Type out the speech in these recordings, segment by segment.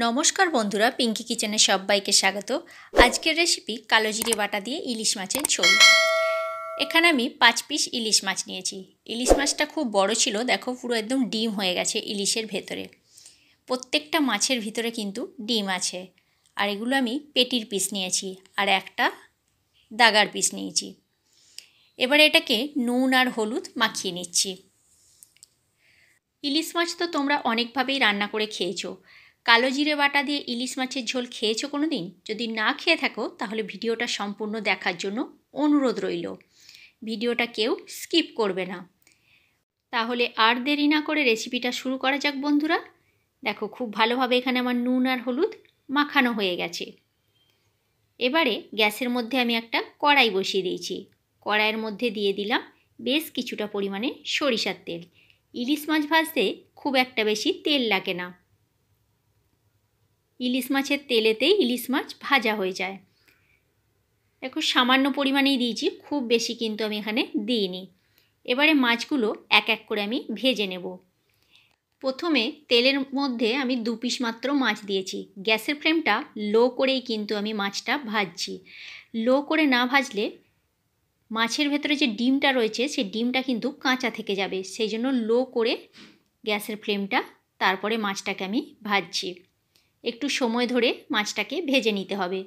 নমস্কার বন্ধুরা, পিঙ্কি কিচেনে সবাইকে স্বাগত। আজকের রেসিপি কালো জিরে বাটা দিয়ে ইলিশ মাছের ঝোল। এখানে আমি 5 পিস ইলিশ মাছ নিয়েছি। ইলিশ মাছটা খুব বড় ছিল, দেখো পুরো একদম ডিম হয়ে গেছে ইলিশের ভেতরে। প্রত্যেকটা মাছের ভিতরে কিন্তু ডিম আছে। আর এগুলো আমি পেটির পিস নিয়েছি আর একটা দাগার পিস নিয়েছি। এবারে এটাকে নুন আর হলুদ মাখিয়ে নিচ্ছি। ইলিশ মাছ তো তোমরা অনেকভাবেই রান্না করে খেয়েছো। কালো জিরে বাটা দিয়ে ইলিশ মাছের ঝোল খেয়েছো কোনো দিন? যদি না খেয়ে থাকো তাহলে ভিডিওটা সম্পূর্ণ দেখার জন্য অনুরোধ রইল। ভিডিওটা কেউ স্কিপ করবে না। তাহলে আর দেরি না করে রেসিপিটা শুরু করা যাক বন্ধুরা। দেখো খুব ভালোভাবে এখানে আমার নুন আর হলুদ মাখানো হয়ে গেছে। এবারে গ্যাসের মধ্যে আমি একটা কড়াই বসিয়ে দিয়েছি। কড়াইয়ের মধ্যে দিয়ে দিলাম বেশ কিছুটা পরিমাণে সরিষার তেল। ইলিশ মাছ ভাজতে খুব একটা বেশি তেল লাগে না। ইলিশ মাছের তেলেতেই ইলিশ মাছ ভাজা হয়ে যায়। দেখো সামান্য পরিমাণেই দিয়েছি, খুব বেশি কিন্তু আমি এখানে দিইনি। এবারে মাছগুলো এক এক করে আমি ভেজে নেব। প্রথমে তেলের মধ্যে আমি 2 পিস মাত্র মাছ দিয়েছি। গ্যাসের ফ্লেমটা লো করেই কিন্তু আমি মাছটা ভাজছি। লো করে না ভাজলে মাছের ভেতরে যে ডিমটা রয়েছে সেই ডিমটা কিন্তু কাঁচা থেকে যাবে। সেই জন্য লো করে গ্যাসের ফ্লেমটা, তারপরে মাছটাকে আমি ভাজছি। একটু সময় ধরে মাছটাকে ভেজে নিতে হবে।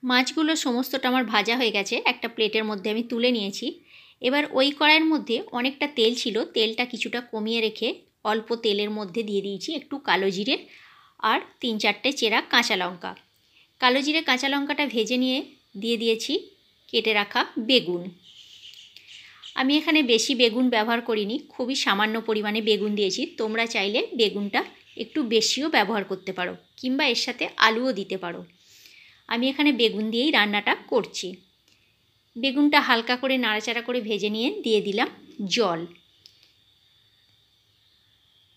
মাছগুলো সমস্তটা আমার ভাজা হয়ে গেছে, একটা প্লেটের মধ্যে আমি তুলে নিয়েছি। এবার ওই কড়াইয়ের মধ্যে অনেকটা তেল ছিল, তেলটা কিছুটা কমিয়ে রেখে অল্প তেলের মধ্যে দিয়ে দিয়েছি একটু কালো জিরে আর 3-4টে চেরা কাঁচা লঙ্কা। কালো জিরে কাঁচা লঙ্কাটা ভেজে নিয়ে দিয়ে দিয়েছি কেটে রাখা বেগুন। আমি এখানে বেশি বেগুন ব্যবহার করিনি, খুবই সামান্য পরিমাণে বেগুন দিয়েছি। তোমরা চাইলে বেগুনটা একটু বেশিও ব্যবহার করতে পারো, কিংবা এর সাথে আলুও দিতে পারো। আমি এখানে বেগুন দিয়েই রান্নাটা করছি। বেগুনটা হালকা করে নাড়াচাড়া করে ভেজে নিয়ে দিয়ে দিলাম জল।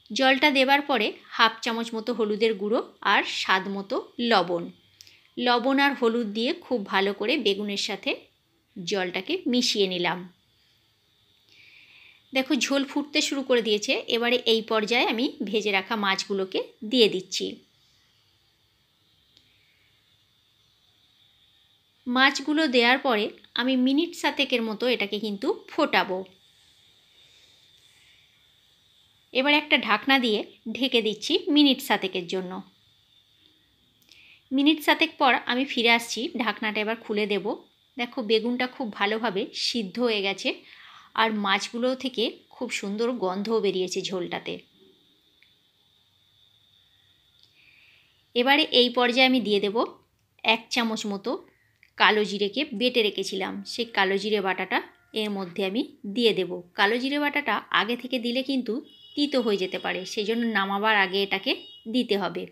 জলটা দেবার পরে 1/2 চামচ মতো হলুদের গুঁড়ো আর স্বাদ মতো লবণ। লবণ আর হলুদ দিয়ে খুব ভালো করে বেগুনের সাথে জলটাকে মিশিয়ে নিলাম। দেখো ঝোল ফুটতে শুরু করে দিয়েছে। এবারে এই পর্যায়ে আমি ভেজে রাখা মাছগুলোকে দিয়ে দিচ্ছি। মাছগুলো দেওয়ার পরে আমি মিনিট 7-এর মতো এটাকে কিন্তু ফোটাবো। এবার একটা ঢাকনা দিয়ে ঢেকে দিচ্ছি মিনিট 7-এর জন্য। মিনিট 7 পর আমি ফিরে আসছি, ঢাকনাটা এবার খুলে দেব। দেখো বেগুনটা খুব ভালোভাবে সিদ্ধ হয়ে গেছে আর মাছগুলো থেকে খুব সুন্দর গন্ধও বেরিয়েছে ঝোলটাতে। এবারে এই পর্যায়ে আমি দিয়ে দেব 1 চামচ মতো কালো জিরেকে বেটে রেখেছিলাম। সেই কালো জিরে বাটাটা এর মধ্যে আমি দিয়ে দেব। কালো জিরে বাটাটা আগে থেকে দিলে কিন্তু তিতো হয়ে যেতে পারে, সেই জন্য নামাবার আগে এটাকে দিতে হবে।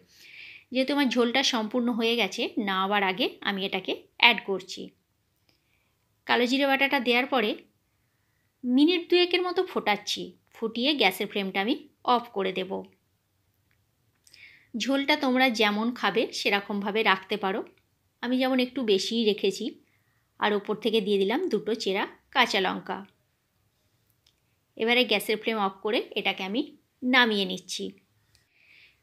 যেহেতু আমার ঝোলটা সম্পূর্ণ হয়ে গেছে, নামাবার আগে আমি এটাকে অ্যাড করছি। কালো জিরে বাটাটা দেওয়ার পরে মিনিট 2-এর মতো ফোটাচ্ছি। ফুটিয়ে গ্যাসের ফ্লেমটা আমি অফ করে দেব। ঝোলটা তোমরা যেমন খাবে সেরকমভাবে রাখতে পারো। আমি যেমন একটু বেশিই রেখেছি। আর ওপর থেকে দিয়ে দিলাম 2টো চেরা কাঁচা লঙ্কা। এবারে গ্যাসের ফ্লেম অফ করে এটাকে আমি নামিয়ে নিচ্ছি।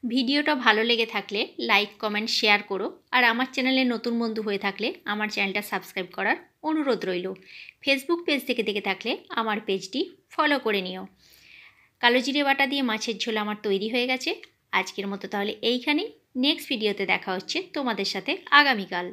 ভিডিওটা ভালো লেগে থাকলে লাইক, কমেন্ট, শেয়ার করো। আর আমার চ্যানেলে নতুন বন্ধু হয়ে থাকলে আমার চ্যানেলটা সাবস্ক্রাইব করার অনুরোধ রইল। ফেসবুক পেজ থেকে দেখে থাকলে আমার পেজটি ফলো করে নিও। কালো জিরে বাটা দিয়ে মাছের ঝোল আমার তৈরি হয়ে গেছে। আজকের মতো তাহলে এইখানেই। নেক্সট ভিডিওতে দেখা হচ্ছে তোমাদের সাথে আগামীকাল।